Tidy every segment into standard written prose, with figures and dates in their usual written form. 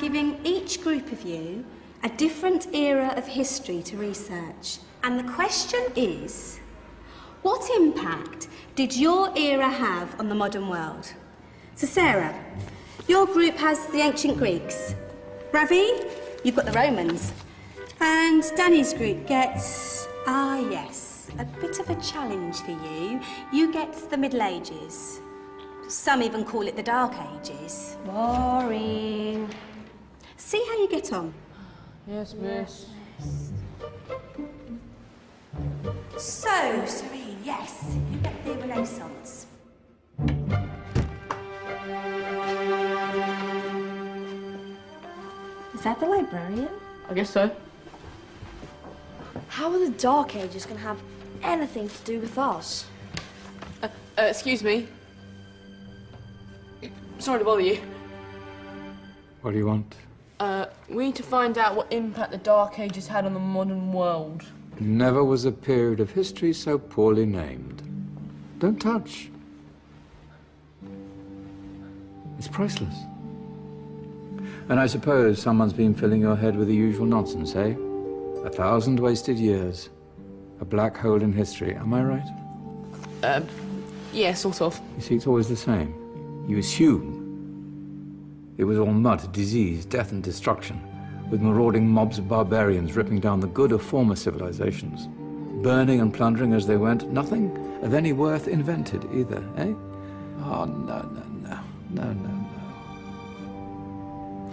giving each group of you a different era of history to research. And the question is, what impact did your era have on the modern world? So Sarah, your group has the ancient Greeks. Ravi, you've got the Romans. And Danny's group gets, yes, a bit of a challenge for you. You get the Middle Ages. Some even call it the Dark Ages. Boring. See how you get on. Yes, miss. So, Serene, yes, you get the Renaissance. Is that the librarian? I guess so. How are the Dark Ages going to have anything to do with us? Excuse me. Sorry to bother you. What do you want? We need to find out what impact the Dark Ages had on the modern world. Never was a period of history so poorly named. Don't touch. It's priceless. And I suppose someone's been filling your head with the usual nonsense, eh? 1,000 wasted years. A black hole in history, am I right? Yeah, sort of. You see, it's always the same. You assume it was all mud, disease, death and destruction, with marauding mobs of barbarians ripping down the good of former civilizations, burning and plundering as they went, nothing of any worth invented either, eh? Oh, no.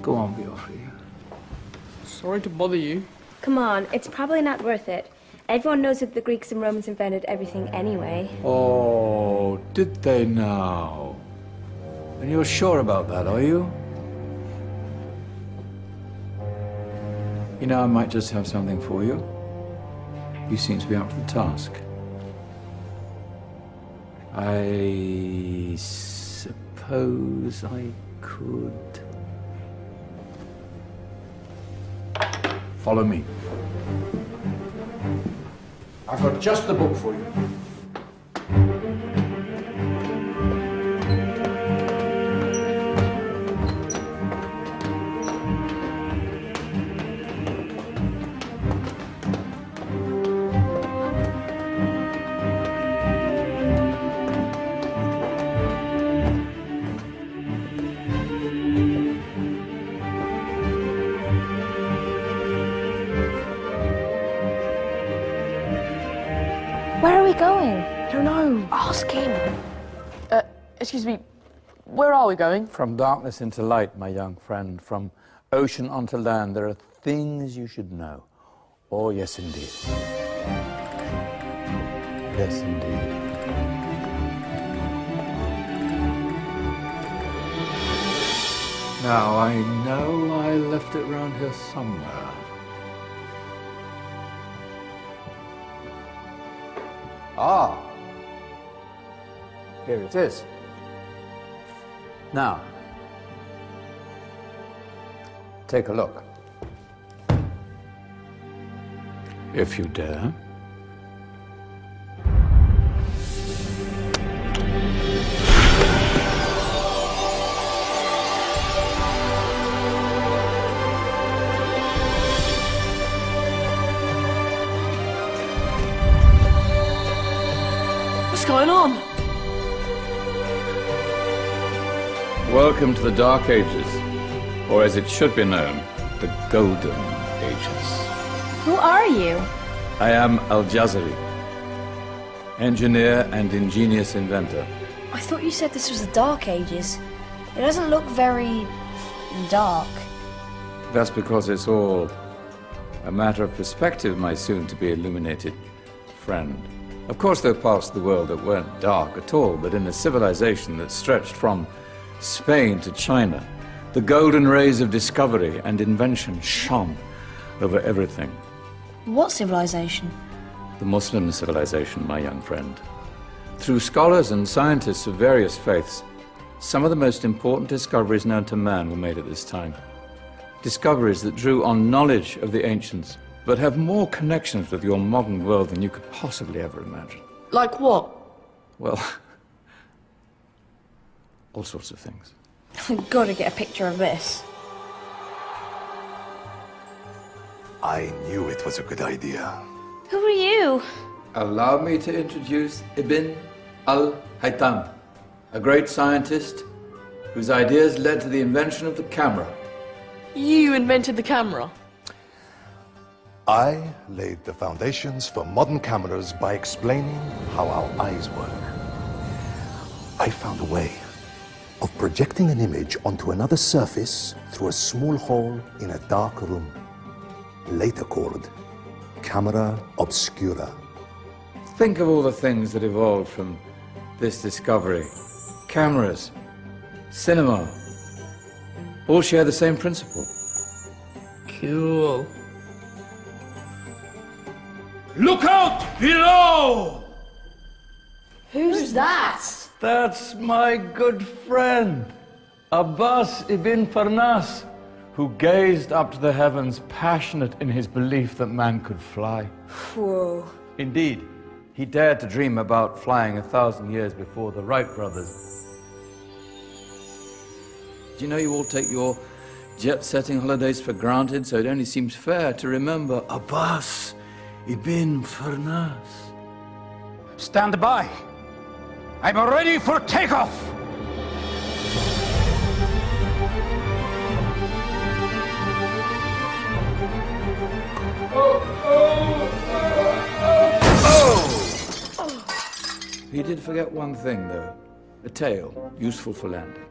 Go on, Biofri. Sorry to bother you. Come on, it's probably not worth it. Everyone knows that the Greeks and Romans invented everything anyway. Oh, did they now? And you're sure about that, are you? You know, I might just have something for you. You seem to be up to the task. I suppose I could... Follow me. I've got just the book for you. Where are we going? I don't know. Ask him. Excuse me. Where are we going? From darkness into light, my young friend. From ocean onto land, there are things you should know. Oh, yes, indeed. Yes, indeed. Now, I know I left it round here somewhere. Ah, here it is. Now, take a look. If you dare. What's going on? Welcome to the Dark Ages, or as it should be known, the Golden Ages. Who are you? I am Al-Jazari, engineer and ingenious inventor. I thought you said this was the Dark Ages. It doesn't look very dark. That's because it's all a matter of perspective, my soon-to-be illuminated friend. Of course, there are parts of the world that weren't dark at all, but in a civilization that stretched from Spain to China, the golden rays of discovery and invention shone over everything. What civilization? The Muslim civilization, my young friend. Through scholars and scientists of various faiths, some of the most important discoveries known to man were made at this time. Discoveries that drew on knowledge of the ancients, but have more connections with your modern world than you could possibly ever imagine. Like what? Well, all sorts of things. I've got to get a picture of this. I knew it was a good idea. Who are you? Allow me to introduce Ibn al-Haytham, a great scientist whose ideas led to the invention of the camera. You invented the camera? I laid the foundations for modern cameras by explaining how our eyes work. I found a way of projecting an image onto another surface through a small hole in a dark room, later called camera obscura. Think of all the things that evolved from this discovery. Cameras, cinema, all share the same principle. Cool. Look out below! Who's that? That's my good friend, Abbas ibn Farnas, who gazed up to the heavens, passionate in his belief that man could fly. Whoa. Indeed, he dared to dream about flying 1,000 years before the Wright brothers. Do you know you all take your jet-setting holidays for granted, so it only seems fair to remember Abbas ibn Farnas? Stand by. I'm ready for takeoff. He did forget one thing, though. A tail, useful for landing.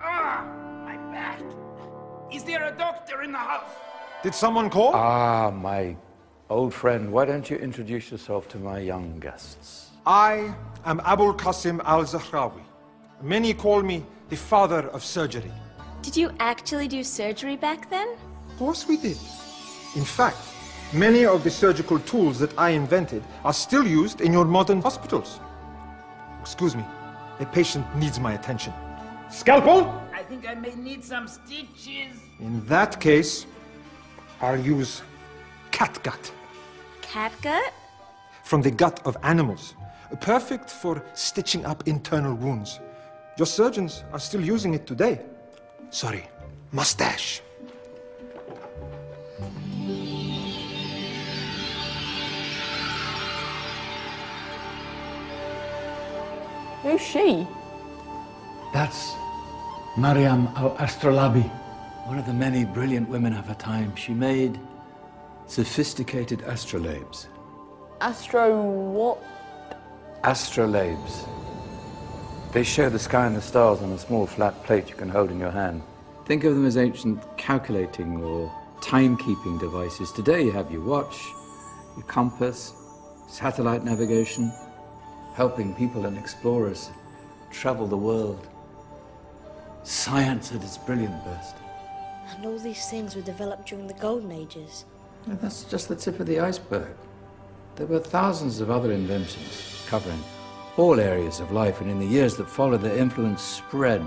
Ah, my back. Is there a doctor in the house? Did someone call? Ah, my old friend, why don't you introduce yourself to my young guests? I am Abul Qasim al-Zahrawi. Many call me the father of surgery. Did you actually do surgery back then? Of course we did. In fact, many of the surgical tools that I invented are still used in your modern hospitals. Excuse me, a patient needs my attention. Scalpel? I think I may need some stitches. In that case, I'll use catgut. Catgut? From the gut of animals. Perfect for stitching up internal wounds. Your surgeons are still using it today. Sorry, mustache. Who's she? That's Maryam al-Astrolabi, one of the many brilliant women of her time. She made sophisticated astrolabes. Astro what? Astrolabes. They show the sky and the stars on a small flat plate you can hold in your hand. Think of them as ancient calculating or timekeeping devices. Today you have your watch, your compass, satellite navigation, helping people and explorers travel the world. Science at its brilliant best. And all these things were developed during the Golden Ages. And that's just the tip of the iceberg. There were thousands of other inventions covering all areas of life, and in the years that followed, their influence spread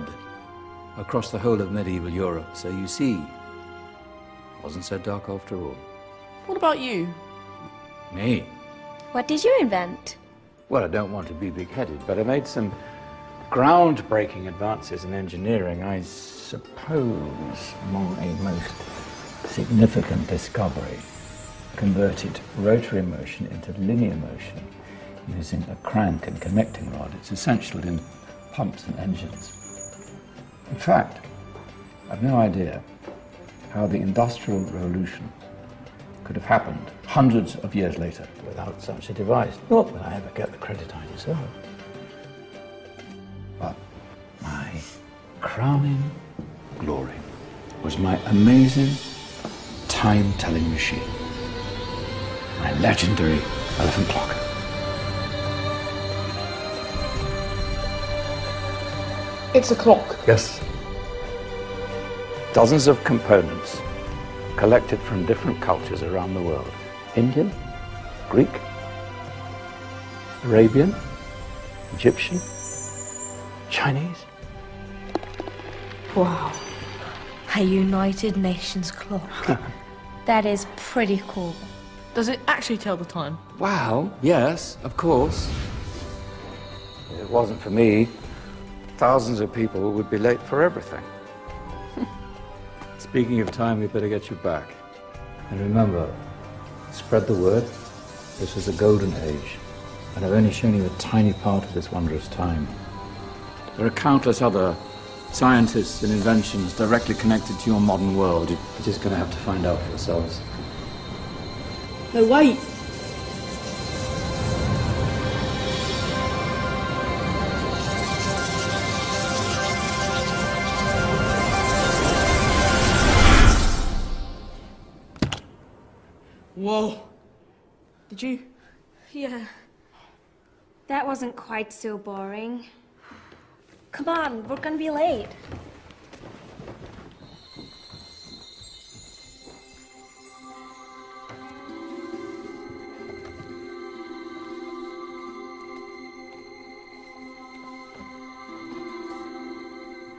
across the whole of medieval Europe. So you see, it wasn't so dark after all. What about you? Me? What did you invent? Well, I don't want to be big-headed, but I made some groundbreaking advances in engineering. I suppose my most significant discovery converted rotary motion into linear motion using a crank and connecting rod. It's essential in pumps and engines. In fact, I've no idea how the Industrial Revolution could have happened hundreds of years later without such a device. Not that I ever get the credit I deserve. But my crowning glory was my amazing time-telling machine. My legendary elephant clock. It's a clock. Yes. Dozens of components collected from different cultures around the world. Indian, Greek, Arabian, Egyptian, Chinese. Wow. A United Nations clock. That is pretty cool. Does it actually tell the time? Wow, yes, of course. If it wasn't for me, thousands of people would be late for everything. Speaking of time, we better get you back. And remember, Spread the word. This was a golden age, and I've only shown you a tiny part of this wondrous time. There are countless other scientists and inventions directly connected to your modern world. You're just going to have to find out for yourselves. No, wait. Whoa. Did you? Yeah. That wasn't quite so boring. Come on, we're gonna be late.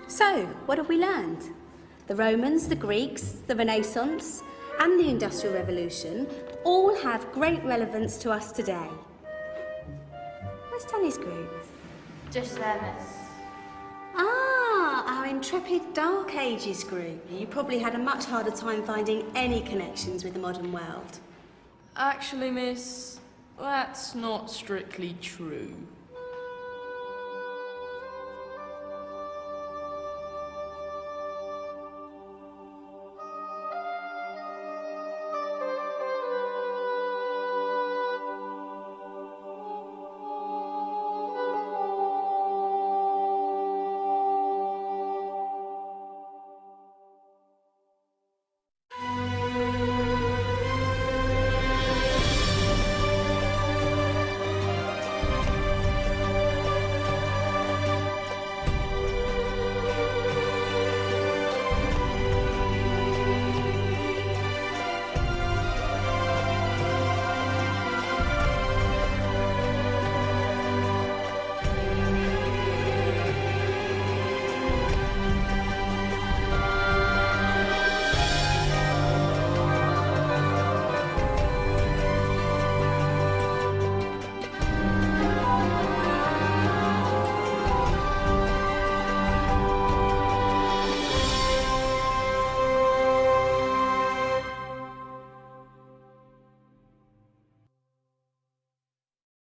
So, what have we learned? The Romans, the Greeks, the Renaissance, and the Industrial Revolution all have great relevance to us today. Where's Danny's group? Just there, miss. Ah, our intrepid Dark Ages group. You probably had a much harder time finding any connections with the modern world. Actually, miss, that's not strictly true.